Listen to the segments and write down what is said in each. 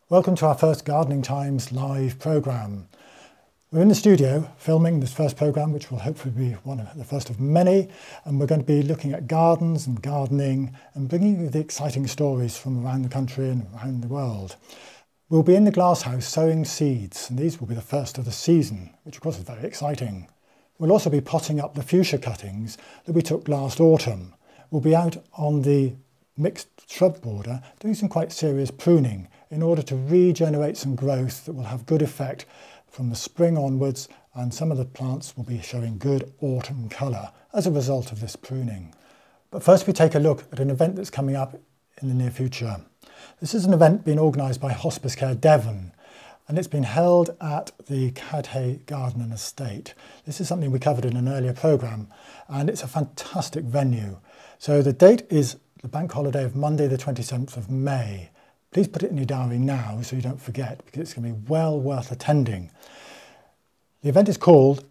Welcome to our first Gardening Times live programme. We're in the studio filming this first programme, which will hopefully be one of the first of many, and we're going to be looking at gardens and gardening and bringing you the exciting stories from around the country and around the world. We'll be in the glasshouse sowing seeds, and these will be the first of the season, which of course is very exciting. We'll also be potting up the fuchsia cuttings that we took last autumn. We'll be out on the mixed shrub border doing some quite serious pruning in order to regenerate some growth that will have good effect from the spring onwards, and some of the plants will be showing good autumn colour as a result of this pruning. But first we take a look at an event that's coming up in the near future. This is an event being organised by Hospice Care Devon, and it's been held at the Cadhay Garden and Estate. This is something we covered in an earlier programme, and it's a fantastic venue. So the date is the bank holiday of Monday the 27th of May. Please put it in your diary now so you don't forget, because it's going to be well worth attending. The event is called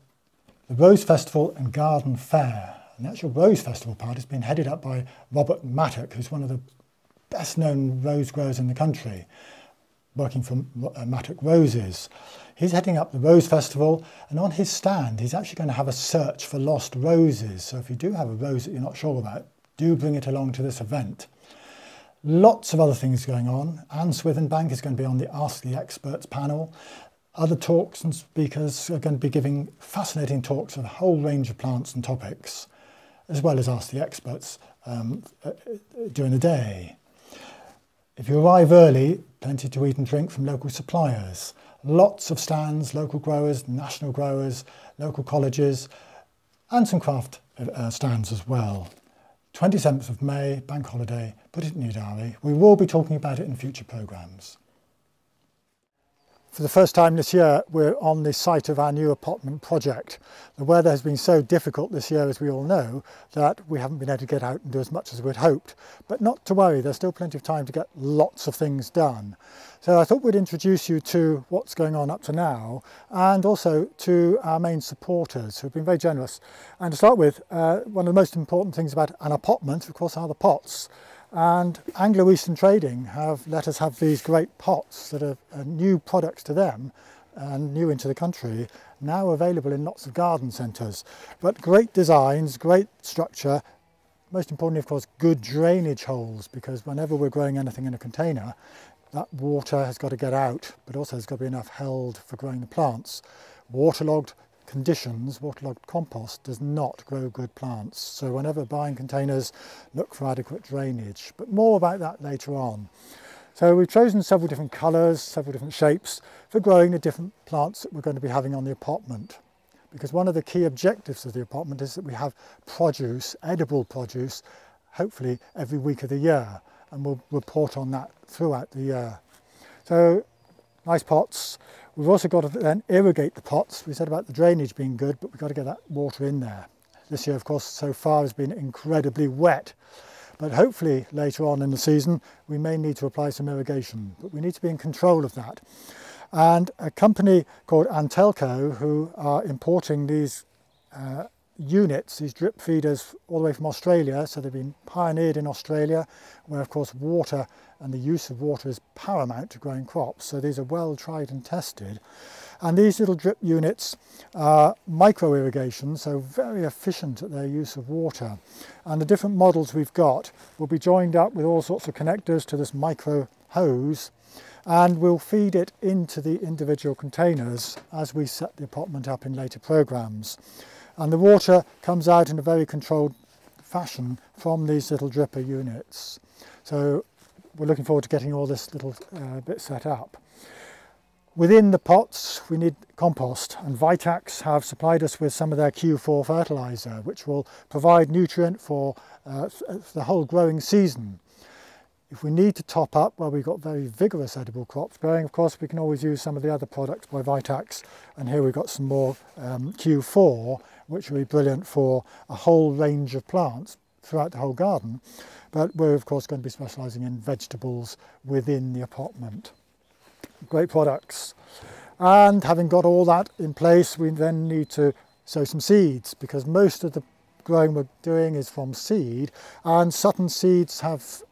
the Rose Festival and Garden Fair. And the actual Rose Festival part has been headed up by Robert Mattock, who's one of the best known rose growers in the country, working for Mattock Roses. He's heading up the Rose Festival, and on his stand he's actually going to have a search for lost roses. So if you do have a rose that you're not sure about, do bring it along to this event. Lots of other things going on. Anne Swithenbank is going to be on the Ask the Experts panel. Other talks and speakers are going to be giving fascinating talks of a whole range of plants and topics, as well as Ask the Experts during the day. If you arrive early, plenty to eat and drink from local suppliers. Lots of stands, local growers, national growers, local colleges, and some craft stands as well. 27th of May, bank holiday, put it in your diary. We will be talking about it in future programmes. For the first time this year, we're on the site of our new appotment project. The weather has been so difficult this year, as we all know, that we haven't been able to get out and do as much as we'd hoped. But not to worry, there's still plenty of time to get lots of things done. So I thought we'd introduce you to what's going on up to now, and also to our main supporters who've been very generous. And to start with, one of the most important things about an appotment, of course, are the pots. And Anglo-Eastern Trading have let us have these great pots that are new products to them and new into the country, now available in lots of garden centres. But great designs, great structure, most importantly of course good drainage holes, because whenever we're growing anything in a container, that water has got to get out, but also there's got to be enough held for growing the plants. Waterlogged conditions, waterlogged compost does not grow good plants. So whenever buying containers, look for adequate drainage. But more about that later on. So we've chosen several different colours, several different shapes for growing the different plants that we're going to be having on the appotment. Because one of the key objectives of the appotment is that we have produce, edible produce, hopefully every week of the year. And we'll report on that throughout the year. So nice pots. We've also got to then irrigate the pots. We said about the drainage being good, but we've got to get that water in there. This year, of course, so far has been incredibly wet, but hopefully later on in the season, we may need to apply some irrigation, but we need to be in control of that. And a company called Antelco, who are importing these units, these drip feeders, all the way from Australia. So they've been pioneered in Australia, where of course water and the use of water is paramount to growing crops. So these are well tried and tested. And these little drip units are micro irrigation, so very efficient at their use of water. And the different models we've got will be joined up with all sorts of connectors to this micro hose, and we'll feed it into the individual containers as we set the appotment up in later programmes. And the water comes out in a very controlled fashion from these little dripper units. So we're looking forward to getting all this little bit set up. Within the pots we need compost, and Vitax have supplied us with some of their Q4 fertiliser, which will provide nutrient for the whole growing season. If we need to top up, well, we've got very vigorous edible crops growing, of course we can always use some of the other products by Vitax, and here we've got some more Q4, which will be brilliant for a whole range of plants throughout the whole garden. But we're of course going to be specialising in vegetables within the appotment. Great products. And having got all that in place, we then need to sow some seeds, because most of the growing we're doing is from seed, and Sutton Seeds have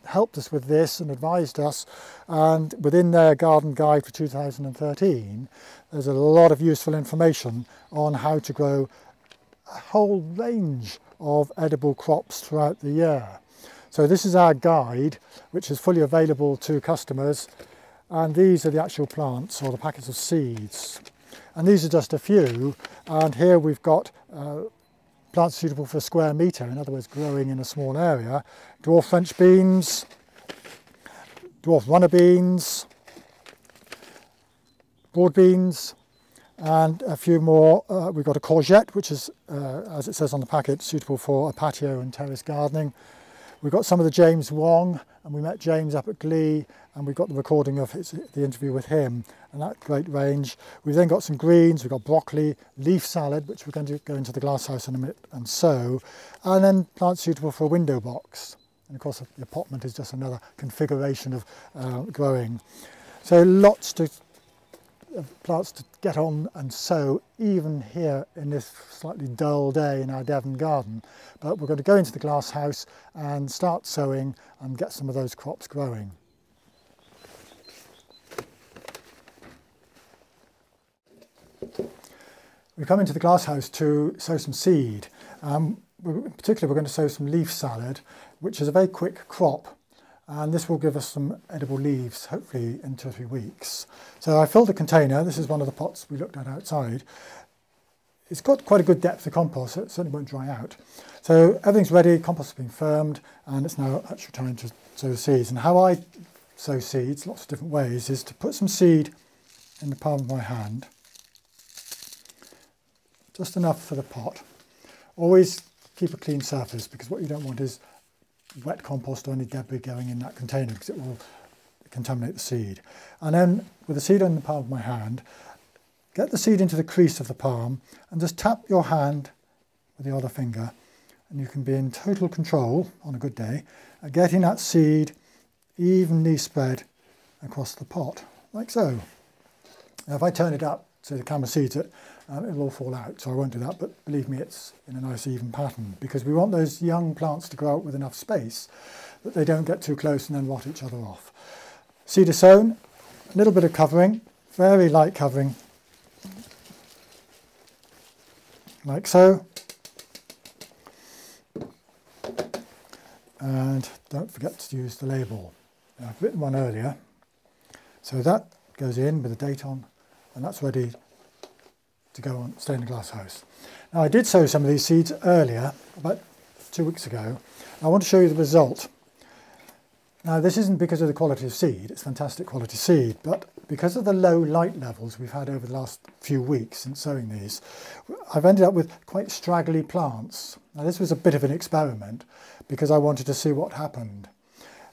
helped us with this and advised us, and within their garden guide for 2013 there's a lot of useful information on how to grow a whole range of edible crops throughout the year. So this is our guide, which is fully available to customers, and these are the actual plants or the packets of seeds. And these are just a few, and here we've got plants suitable for a square metre, in other words growing in a small area. Dwarf French beans, dwarf runner beans, broad beans, and a few more. We've got a courgette, which is, as it says on the packet, suitable for a patio and terrace gardening. We've got some of the James Wong, and we met James up at Glee, and we've got the recording of the interview with him, and that great range. We've then got some greens, we've got broccoli, leaf salad, which we're going to go into the glasshouse in a minute and sow, and then plants suitable for a window box. And of course the appotment is just another configuration of growing. So lots of plants to get on and sow, even here in this slightly dull day in our Devon garden. But we're going to go into the glass house and start sowing and get some of those crops growing. We come into the glass house to sow some seed. Particularly we're going to sow some leaf salad, which is a very quick crop. And this will give us some edible leaves, hopefully in 2 or 3 weeks. So I filled the container. This is one of the pots we looked at outside. It's got quite a good depth of compost, so it certainly won't dry out. So everything's ready, compost has been firmed, and it's now actually time to sow seeds. And how I sow seeds, lots of different ways, is to put some seed in the palm of my hand. Just enough for the pot. Always keep a clean surface, because what you don't want is wet compost or any debris going in that container, because it will contaminate the seed. And then with the seed in the palm of my hand, get the seed into the crease of the palm and just tap your hand with the other finger, and you can be in total control on a good day at getting that seed evenly spread across the pot, like so. Now if I turn it up so the camera sees it, it'll all fall out, so I won't do that, but believe me, it's in a nice even pattern, because we want those young plants to grow out with enough space that they don't get too close and then rot each other off. Seed is sown, a little bit of covering, very light covering, like so. And don't forget to use the label. Now, I've written one earlier, so that goes in with a date on, and that's ready to go on, stay in the glass house. Now I did sow some of these seeds earlier, about 2 weeks ago. I want to show you the result. Now this isn't because of the quality of seed, it's fantastic quality seed, but because of the low light levels we've had over the last few weeks since sowing these, I've ended up with quite straggly plants. Now this was a bit of an experiment because I wanted to see what happened.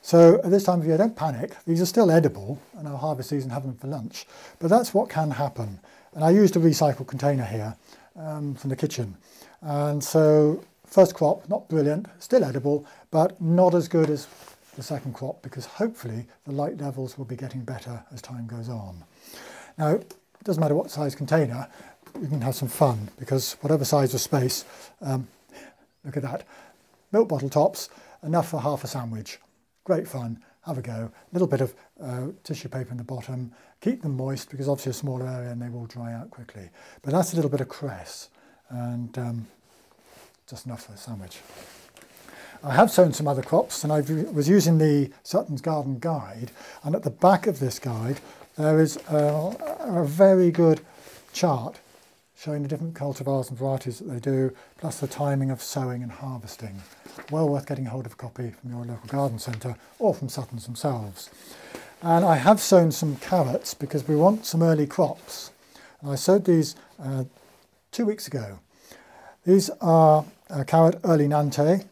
So at this time of year, don't panic, these are still edible and I'll harvest these and have them for lunch, but that's what can happen. And I used a recycled container here from the kitchen. And so first crop, not brilliant, still edible, but not as good as the second crop, because hopefully the light levels will be getting better as time goes on. Now, it doesn't matter what size container, you can have some fun, because whatever size of space, look at that, milk bottle tops, enough for half a sandwich. Great fun, have a go. A little bit of tissue paper in the bottom, keep them moist, because obviously a smaller area and they will dry out quickly. But that's a little bit of cress, and just enough for a sandwich. I have sown some other crops, and I was using the Sutton's Garden Guide, and at the back of this guide there is a very good chart showing the different cultivars and varieties that they do, plus the timing of sowing and harvesting. Well worth getting hold of a copy from your local garden centre or from Sutton's themselves. And I have sown some carrots because we want some early crops. And I sowed these 2 weeks ago. These are carrot early Nantes,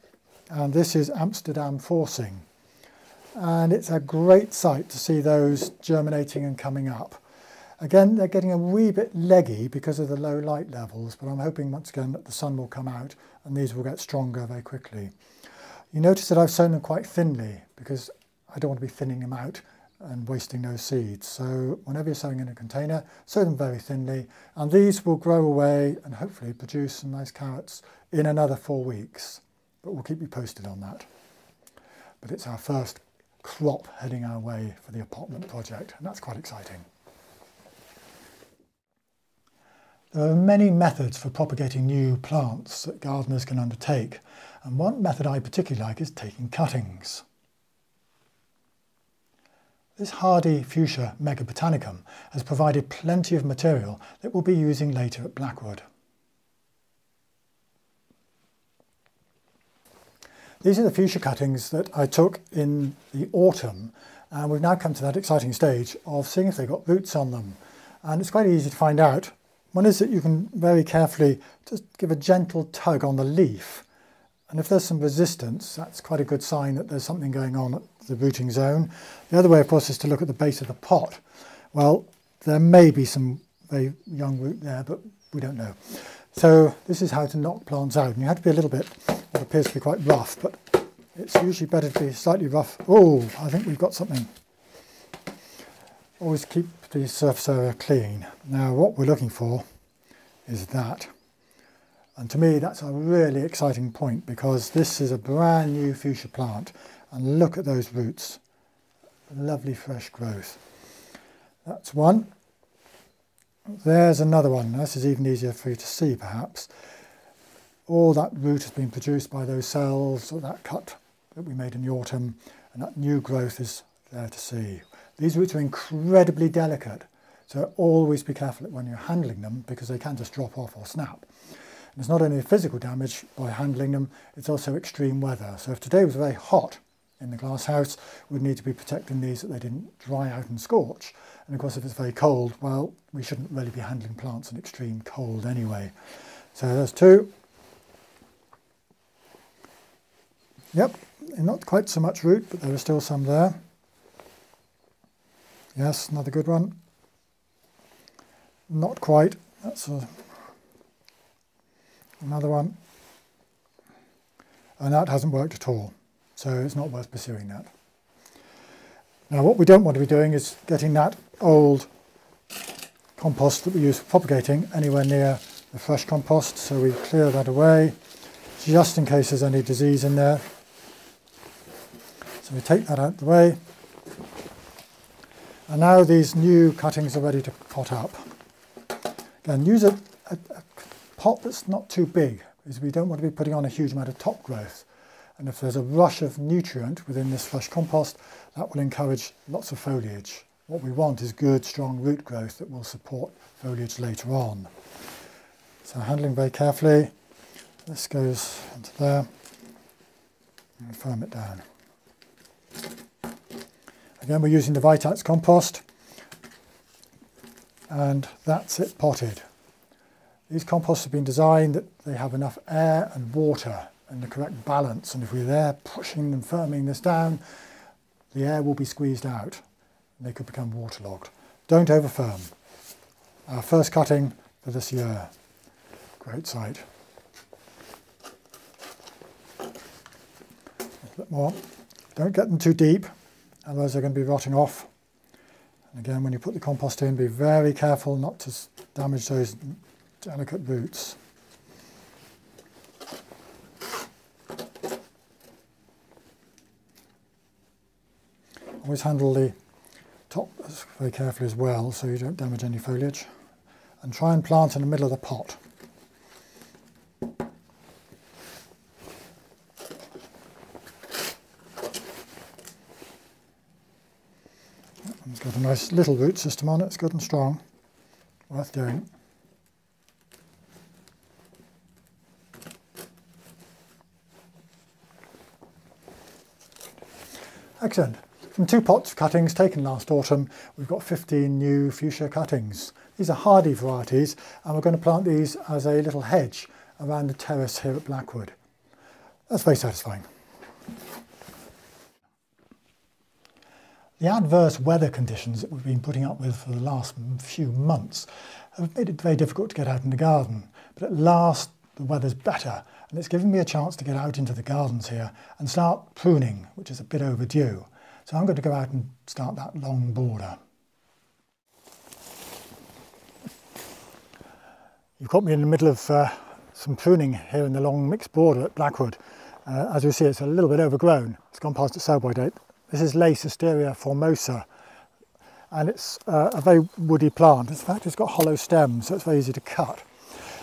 and this is Amsterdam forcing. And it's a great sight to see those germinating and coming up. Again, they're getting a wee bit leggy because of the low light levels, but I'm hoping once again that the sun will come out and these will get stronger very quickly. You notice that I've sown them quite thinly because I don't want to be thinning them out and wasting those seeds. So whenever you're sowing in a container, sow them very thinly, and these will grow away and hopefully produce some nice carrots in another 4 weeks. But we'll keep you posted on that. But it's our first crop heading our way for the appotment project, and that's quite exciting. There are many methods for propagating new plants that gardeners can undertake, and one method I particularly like is taking cuttings. This hardy fuchsia megabotanicum has provided plenty of material that we'll be using later at Blackwood. These are the fuchsia cuttings that I took in the autumn, and we've now come to that exciting stage of seeing if they've got roots on them. And it's quite easy to find out. One is that you can very carefully just give a gentle tug on the leaf, and if there's some resistance, that's quite a good sign that there's something going on at the rooting zone. The other way, of course, is to look at the base of the pot. Well, there may be some very young root there, but we don't know. So this is how to knock plants out, and you have to be a little bit, what appears to be quite rough, but it's usually better to be slightly rough. Oh, I think we've got something. Always keep the surface area clean. Now what we're looking for is that. And to me that's a really exciting point, because this is a brand new fuchsia plant, and look at those roots. Lovely fresh growth. That's one. There's another one. This is even easier for you to see perhaps. All that root has been produced by those cells, or that cut that we made in the autumn, and that new growth is there to see. These roots are incredibly delicate, so always be careful when you're handling them, because they can just drop off or snap. And it's not only physical damage by handling them, it's also extreme weather. So if today was very hot in the glass house, we'd need to be protecting these that they didn't dry out and scorch. And of course if it's very cold, well, we shouldn't really be handling plants in extreme cold anyway. So there's two. Yep, not quite so much root, but there are still some there. Yes, another good one. Not quite. That's another one. And that hasn't worked at all, so it's not worth pursuing that. Now what we don't want to be doing is getting that old compost that we use for propagating anywhere near the fresh compost, so we clear that away, just in case there's any disease in there. So we take that out of the way. And now these new cuttings are ready to pot up. Again, use a pot that's not too big, because we don't want to be putting on a huge amount of top growth. And if there's a rush of nutrient within this fresh compost, that will encourage lots of foliage. What we want is good, strong root growth that will support foliage later on. So handling very carefully. This goes into there and firm it down. Again, we're using the Vitats compost, and that's it potted. These composts have been designed that they have enough air and water in the correct balance, and if we're there pushing and firming this down, the air will be squeezed out and they could become waterlogged. Don't over firm. Our first cutting for this year. Great site. A bit more. Don't get them too deep, otherwise they're going to be rotting off. And again, when you put the compost in, be very careful not to damage those delicate roots. Always handle the top very carefully as well, so you don't damage any foliage. And try and plant in the middle of the pot. It's got a nice little root system on it, it's good and strong, worth doing. Excellent. From 2 pots of cuttings taken last autumn, we've got 15 new fuchsia cuttings. These are hardy varieties, and we're going to plant these as a little hedge around the terrace here at Blackwood. That's very satisfying. The adverse weather conditions that we've been putting up with for the last few months have made it very difficult to get out in the garden. But at last the weather's better, and it's given me a chance to get out into the gardens here and start pruning, which is a bit overdue. So I'm going to go out and start that long border. You've caught me in the middle of some pruning here in the long mixed border at Blackwood. As you see, it's a little bit overgrown. It's gone past its sell-by date. This is Lace formosa, and it's a very woody plant. In fact, it's got hollow stems, so it's very easy to cut.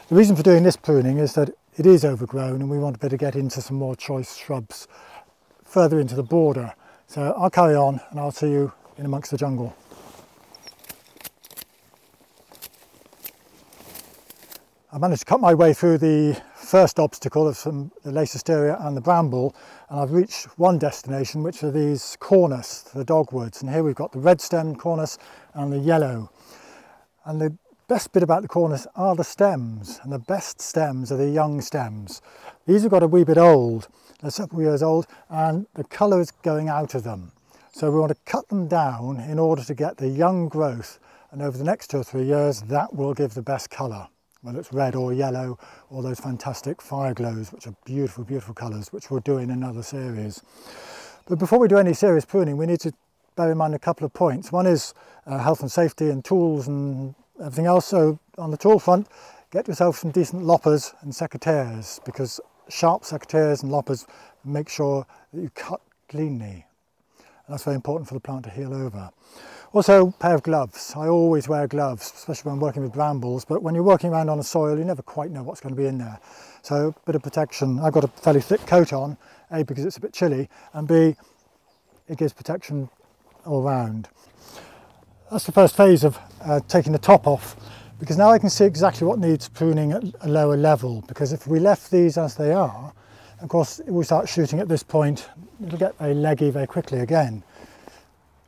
The reason for doing this pruning is that it is overgrown and we want to be able to get into some more choice shrubs further into the border. So I'll carry on and I'll see you in amongst the jungle. I managed to cut my way through the first obstacle of the Lace and the bramble, and I've reached one destination, which are these cornus, the dogwoods. And here we've got the red stem cornus and the yellow. And the best bit about the cornus are the stems, and the best stems are the young stems. These have got a wee bit old, they're several years old, and the colour is going out of them. So we want to cut them down in order to get the young growth, and over the next 2 or 3 years that will give the best colour, whether it's red or yellow or those fantastic fire glows, which are beautiful, beautiful colours, which we'll do in another series. But before we do any serious pruning, we need to bear in mind a couple of points. One is health and safety and tools and everything else. So on the tool front, get yourself some decent loppers and secateurs, because sharp secateurs and loppers make sure that you cut cleanly. And that's very important for the plant to heal over. Also, a pair of gloves. I always wear gloves, especially when I'm working with brambles, but when you're working around on a soil, you never quite know what's going to be in there. So a bit of protection. I've got a fairly thick coat on, A, because it's a bit chilly, and B, it gives protection all round. That's the first phase of taking the top off, because now I can see exactly what needs pruning at a lower level, because if we left these as they are, of course, if we start shooting at this point, it'll get very leggy very quickly again.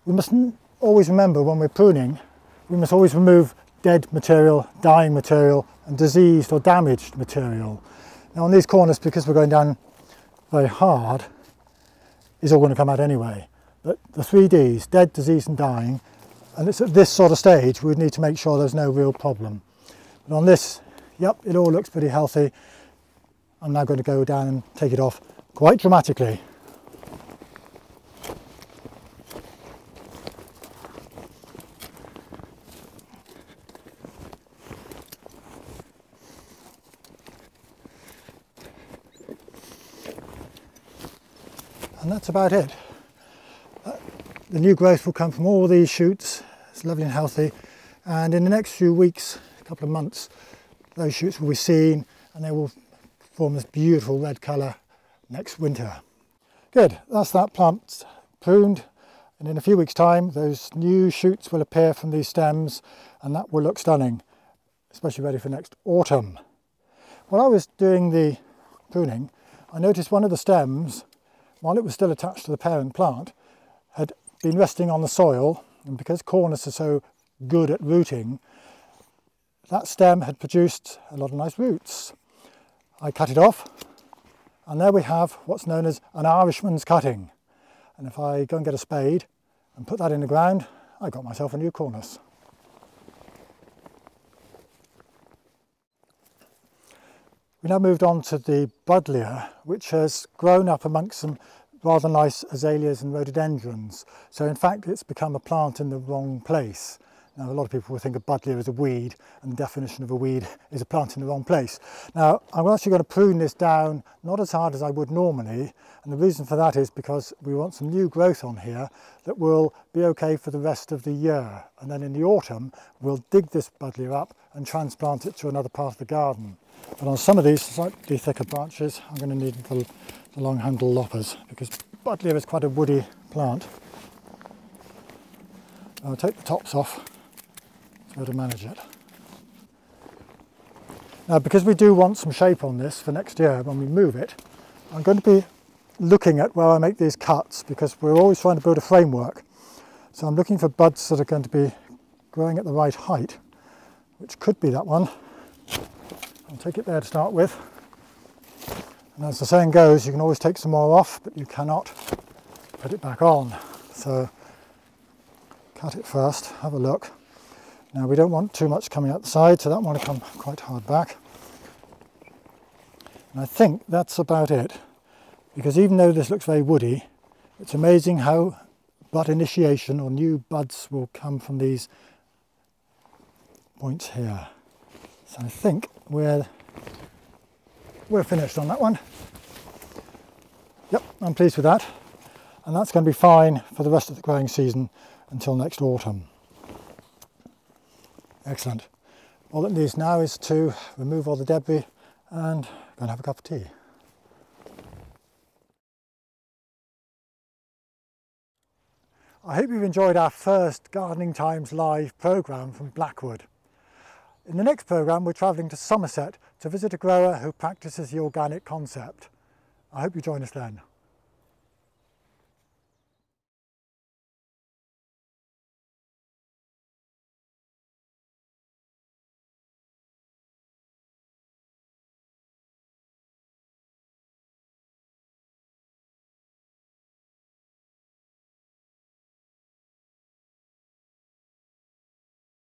We must always remember when we're pruning, we must always remove dead material, dying material, and diseased or damaged material. Now on these corners, because we're going down very hard, is all going to come out anyway. But the 3 Ds, dead, diseased and dying, and it's at this sort of stage we'd need to make sure there's no real problem. But on this, yep, it all looks pretty healthy. I'm now going to go down and take it off quite dramatically. And that's about it. The new growth will come from all these shoots. It's lovely and healthy, and in the next few weeks, a couple of months, those shoots will be seen and they will form this beautiful red colour next winter. Good, that's that plant pruned, and in a few weeks' time those new shoots will appear from these stems and that will look stunning, especially ready for next autumn. While I was doing the pruning, I noticed one of the stems, while it was still attached to the parent plant, had been resting on the soil, and because cornus are so good at rooting, that stem had produced a lot of nice roots. I cut it off, and there we have what's known as an Irishman's cutting. And if I go and get a spade and put that in the ground, I got myself a new cornus. We now moved on to the buddleia, which has grown up amongst some rather nice azaleas and rhododendrons. So in fact it's become a plant in the wrong place. Now a lot of people will think of buddleia as a weed, and the definition of a weed is a plant in the wrong place. Now I'm actually going to prune this down not as hard as I would normally, and the reason for that is because we want some new growth on here that will be okay for the rest of the year, and then in the autumn we'll dig this buddleia up and transplant it to another part of the garden. But on some of these slightly thicker branches I'm going to need the long handle loppers, because buddleia is quite a woody plant. I'll take the tops off so to manage it. Now because we do want some shape on this for next year when we move it, I'm going to be looking at where I make these cuts, because we're always trying to build a framework. So I'm looking for buds that are going to be growing at the right height, which could be that one. I'll take it there to start with. And as the saying goes, you can always take some more off, but you cannot put it back on. So cut it first, have a look. Now we don't want too much coming out the side, so that one will come quite hard back. And I think that's about it, because even though this looks very woody, it's amazing how bud initiation or new buds will come from these points here. So I think we're finished on that one. Yep, I'm pleased with that. and that's going to be fine for the rest of the growing season until next autumn. Excellent. All that needs now is to remove all the debris and go and have a cup of tea. I hope you've enjoyed our first Gardening Times live programme from Blackwood. In the next programme we're travelling to Somerset to visit a grower who practices the organic concept. I hope you join us then.